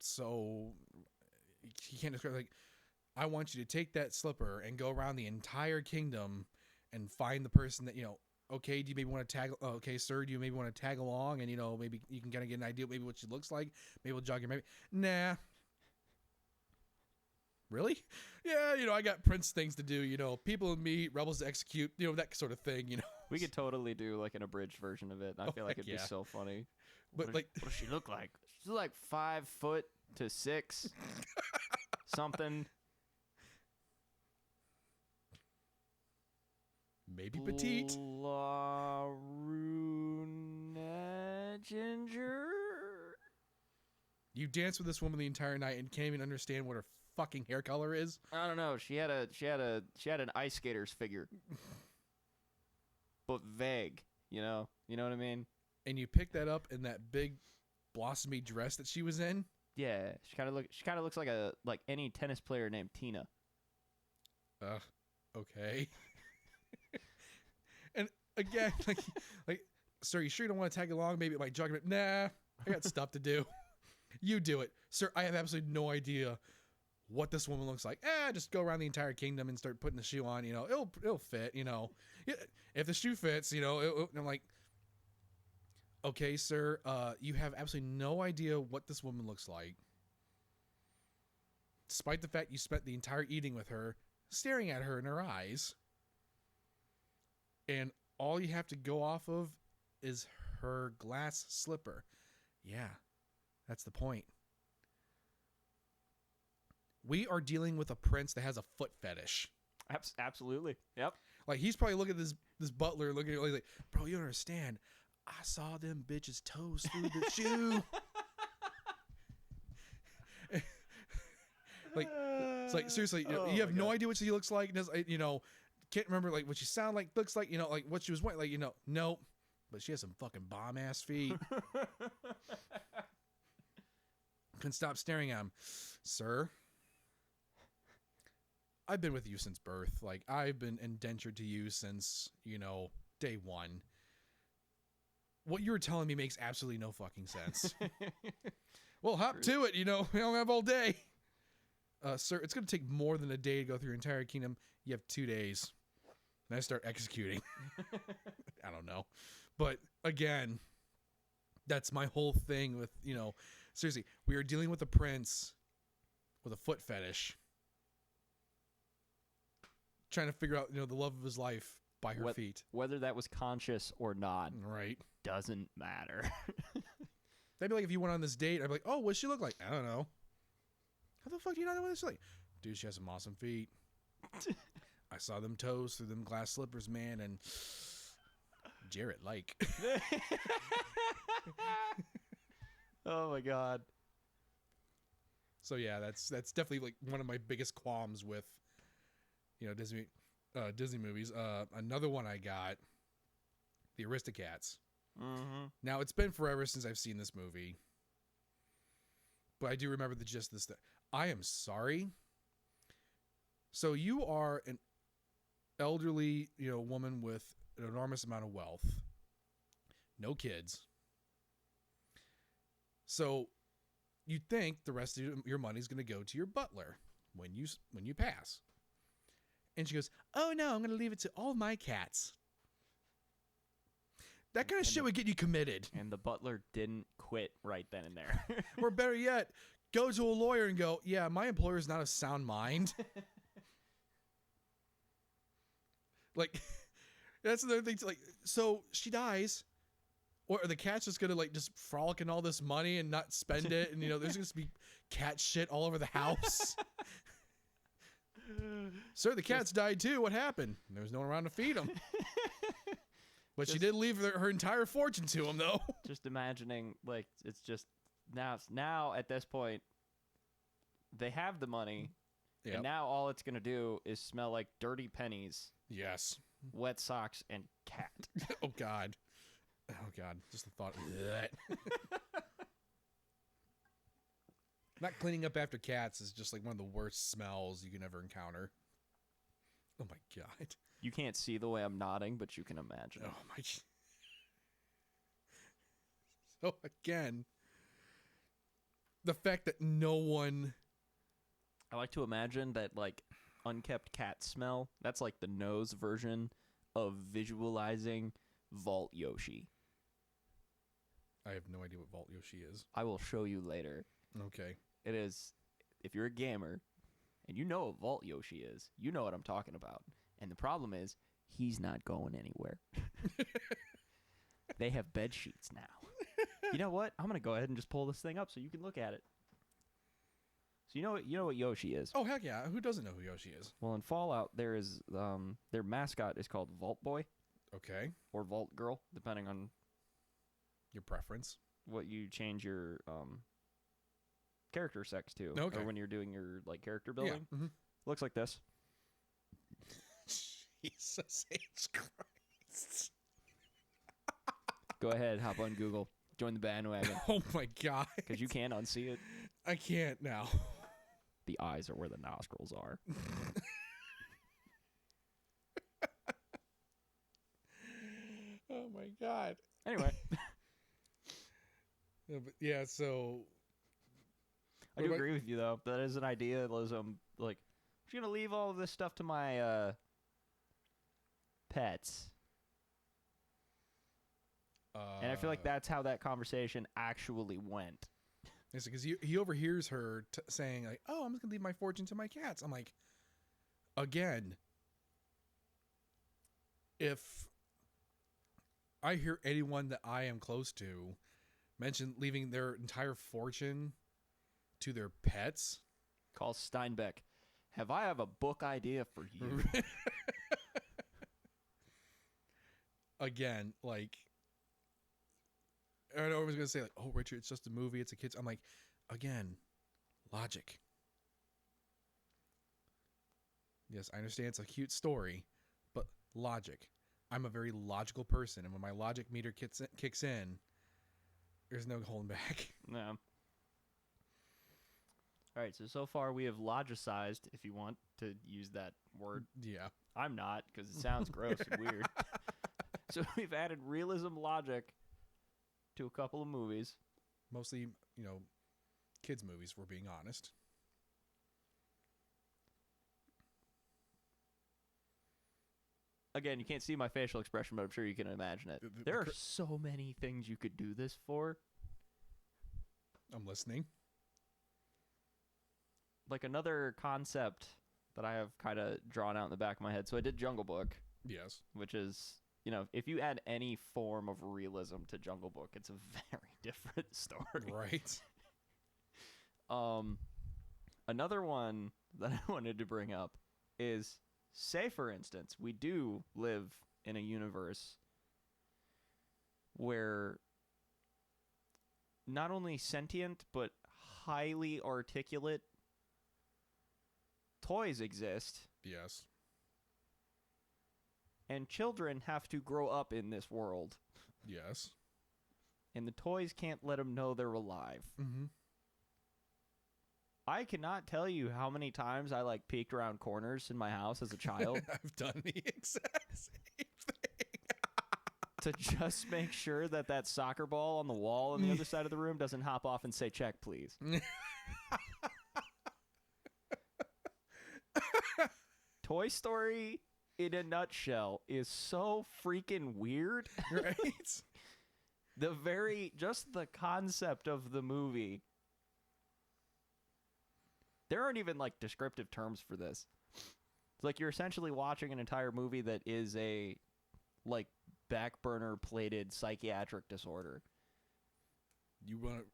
So he can't describe, like, I want you to take that slipper and go around the entire kingdom and find the person that, okay, do you maybe want to tag, okay, sir, do you maybe want to tag along and, maybe you can kind of get an idea of maybe what she looks like. Maybe we'll jog your memory. Nah. Really? Yeah, I got prince things to do, people to meet, rebels to execute, that sort of thing, We could totally do like an abridged version of it. I feel like it'd be so funny. But what does she look like? She's like 5'6" something. Maybe petite. Ginger. You danced with this woman the entire night and can't even understand what her fucking hair color is. I don't know. She had an ice skater's figure, but vague. You know what I mean? And you picked that up in that big blossomy dress that she was in. Yeah, she kind of looks like any tennis player named Tina. Okay. And again, like, sir, you sure you don't want to tag along? Maybe it might jog a bit. Nah, I got stuff to do. You do it, sir. I have absolutely no idea what this woman looks like. Just go around the entire kingdom and start putting the shoe on. It'll fit. If the shoe fits, I'm like, okay, sir. You have absolutely no idea what this woman looks like, despite the fact you spent the entire evening with her, staring at her in her eyes, and all you have to go off of is her glass slipper. Yeah, that's the point. We are dealing with a prince that has a foot fetish. Absolutely. Yep. Like, he's probably looking at this butler, looking at it like, bro, you don't understand. I saw them bitches' toes through the shoe. Like, it's like, seriously, you have no idea what she looks like. Can't remember like what she sound like, looks like, like what she was wearing. Like, nope. But she has some fucking bomb ass feet. Couldn't stop staring at him. Sir, I've been with you since birth. Like, I've been indentured to you since, day one. What you're telling me makes absolutely no fucking sense. Well, hop to it, we don't have all day. Sir, it's going to take more than a day to go through your entire kingdom. You have 2 days. And I start executing. I don't know. But again, that's my whole thing with, seriously, we are dealing with a prince with a foot fetish, trying to figure out, the love of his life by her feet. Whether that was conscious or not, right, doesn't matter. That'd be like if you went on this date, I'd be like, oh, what does she look like? I don't know. How the fuck do you not know what this is like? Dude, she has some awesome feet. I saw them toes through them glass slippers, man, and Jarrett like. Oh my god. So yeah, that's definitely like one of my biggest qualms with, Disney movies. Another one I got, the Aristocats. Mm-hmm. Now, it's been forever since I've seen this movie, but I do remember the gist of this. I am sorry. So you are an elderly, woman with an enormous amount of wealth, no kids. So you'd think the rest of your money is going to go to your butler when you pass. And she goes, "Oh no, I'm going to leave it to all my cats." That kind of shit would get you committed. And the butler didn't quit right then and there. Or better yet, go to a lawyer and go, "Yeah, my employer is not of sound mind." Like, that's another thing. Like, so she dies, or the cat's just gonna just frolic in all this money and not spend it, and there's gonna be cat shit all over the house. Sir, the cats died too. What happened? There was no one around to feed them. But she did leave her entire fortune to him, though. Just imagining, it's just now at this point, they have the money, and now all it's gonna do is smell like dirty pennies. Yes. Wet socks and cat. Oh God. Just the thought of that. Not cleaning up after cats is just like one of the worst smells you can ever encounter. Oh my God. You can't see the way I'm nodding, but you can imagine. Oh my. So again, the fact that no one. I like to imagine that, like, unkept cat smell, that's like the nose version of visualizing Vault Yoshi. I have no idea what Vault Yoshi is. I will show you later. Okay. It is, if you're a gamer and you know what Vault Yoshi is, you know what I'm talking about. And the problem is, he's not going anywhere. They have bed sheets now. You know what? I'm going to go ahead and just pull this thing up so you can look at it. So you know what Yoshi is. Oh, heck yeah. Who doesn't know who Yoshi is? Well, in Fallout, there is their mascot is called Vault Boy. Okay. Or Vault Girl, depending on your preference. What you change your character sex to. Okay. Or when you're doing your like character building. Yeah. Mm-hmm. Looks like this. Jesus H. Christ. Go ahead, hop on Google. Join the bandwagon. Oh my God. Because you can't unsee it. I can't now. The eyes are where the nostrils are. Oh my God. Anyway. Yeah, so I do agree with you though. That is an idealism. Like, I'm just gonna leave all of this stuff to my pets. And I feel like that's how that conversation actually went. It's because he overhears her saying like, "Oh, I'm just gonna leave my fortune to my cats." I'm like, again, if I hear anyone that I am close to mention leaving their entire fortune to their pets, call Steinbeck. I have a book idea for you. Again, like, I was gonna say like, "Oh, Richard, it's just a movie. It's a kid's." I'm like, again, logic. Yes, I understand it's a cute story, but logic. I'm a very logical person, and when my logic meter kicks in, there's no holding back. No. All right, so far we have logicized, if you want to use that word. Yeah. I'm not, because it sounds gross and weird. So we've added realism logic to a couple of movies. Mostly, kids' movies, if we're being honest. Again, you can't see my facial expression, but I'm sure you can imagine it. There are so many things you could do this for. I'm listening. Like another concept that I have kind of drawn out in the back of my head. So I did Jungle Book. Yes. Which is, if you add any form of realism to Jungle Book, it's a very different story. Right. Another one that I wanted to bring up is, say, for instance, we do live in a universe where not only sentient, but highly articulate toys exist. Yes. And children have to grow up in this world. Yes. And the toys can't let them know they're alive. Mm-hmm. I cannot tell you how many times I peeked around corners in my house as a child. I've done the exact same thing. To just make sure that soccer ball on the wall on the other side of the room doesn't hop off and say, "Check, please." Toy Story, in a nutshell, is so freaking weird. Right? Just the concept of the movie. There aren't even descriptive terms for this. It's you're essentially watching an entire movie that is a back burner plated psychiatric disorder. You want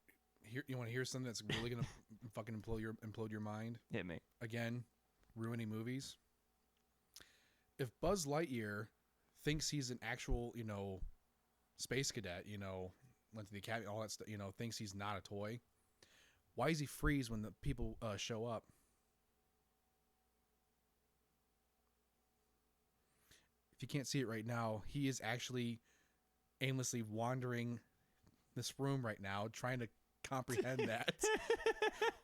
to hear something that's really gonna fucking implode your mind? Hit me. Again, ruining movies. If Buzz Lightyear thinks he's an actual, space cadet, went to the academy, all that stuff, thinks he's not a toy, why does he freeze when the people show up? If you can't see it right now, he is actually aimlessly wandering this room right now, trying to comprehend that.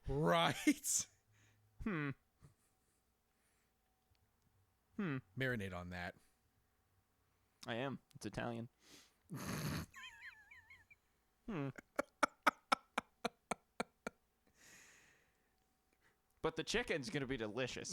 Right? Marinate on that. I am. It's Italian. But the chicken's gonna be delicious.